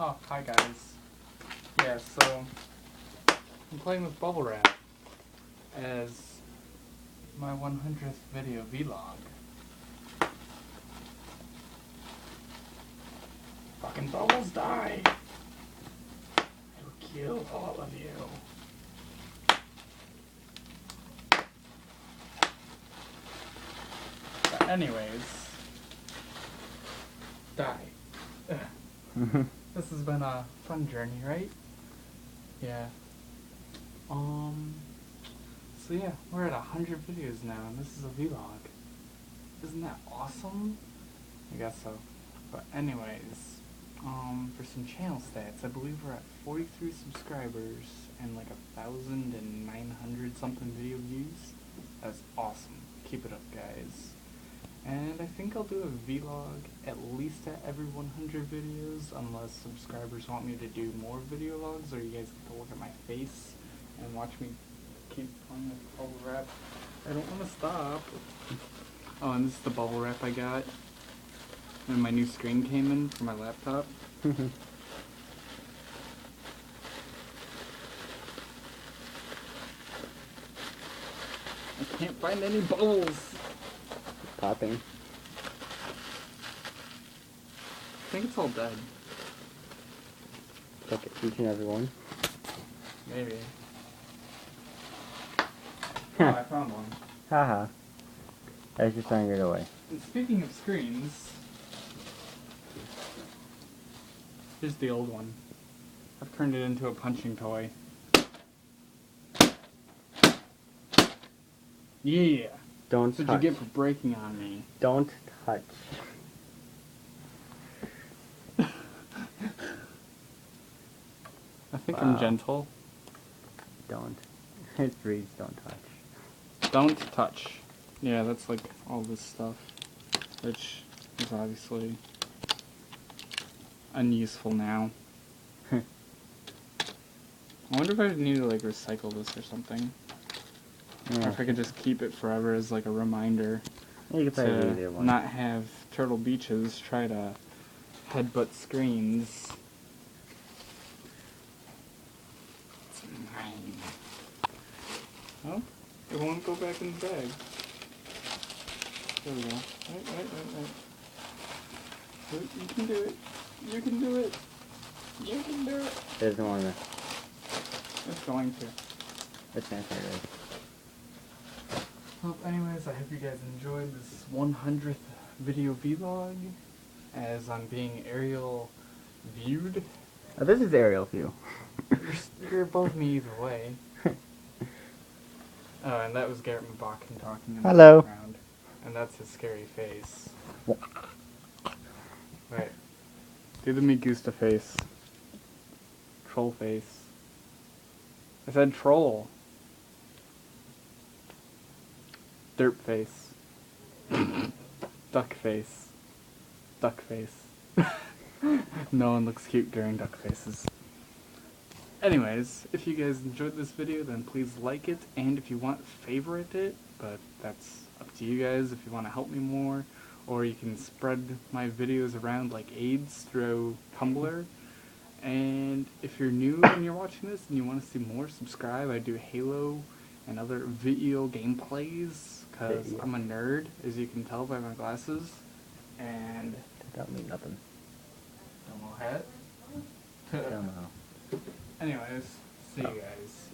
Oh, hi guys. Yeah, so I'm playing with bubble wrap as my 100th video vlog. Fucking bubbles die! I will kill all of you. But anyways, die. This has been a fun journey, right? Yeah. So yeah, we're at 100 videos now, and this is a vlog. Isn't that awesome? I guess so. But anyways, for some channel stats, I believe we're at 43 subscribers and like 1,900 something video views. That's awesome. Keep it up, guys. And I think I'll do a vlog at least at every 100 videos, unless subscribers want me to do more video logs, or you guys get to look at my face and watch me keep playing with bubble wrap. I don't want to stop. Oh, and this is the bubble wrap I got when my new screen came in for my laptop. I can't find any bubbles. Popping. I think it's all dead. Check each and every one. Maybe. Oh, I found one. Haha. I was just trying to get away. And speaking of screens, here's the old one. I've turned it into a punching toy. Yeah! Don't That's touch. what you get for breaking on me. Don't touch. I think Wow. I'm gentle. Don't. It reads don't touch. Don't touch. Yeah, that's like all this stuff, which is obviously unuseful now. I wonder if I need to like recycle this or something. Or if I could just keep it forever as like a reminder You could probably do to either one. not have Turtle Beaches try to headbutt screens. It's mine. Oh, it won't go back in the bag. There we go. Right. You can do it. You can do it. You can do it. It doesn't want to. It's going to. It's not fair. Well, anyways, I hope you guys enjoyed this 100th video vlog as I'm being aerial viewed. Oh, this is aerial view. You're above me either way. Oh, and that was Garrett Mbakken talking in the Hello. background. And that's his scary face. Right. Do the Megusta face. Troll face. I said troll. Derp face. Duck face. Duck face. No one looks cute during duck faces. Anyways, if you guys enjoyed this video, then please like it, and if you want, favorite it, but that's up to you guys if you want to help me more, or you can spread my videos around like AIDS through Tumblr. And if you're new and you're watching this and you want to see more, subscribe. I do Halo and other video gameplays, because I'm a nerd, as you can tell by my glasses, and That don't mean nothing. no more hat. I don't know. Anyways, see you guys.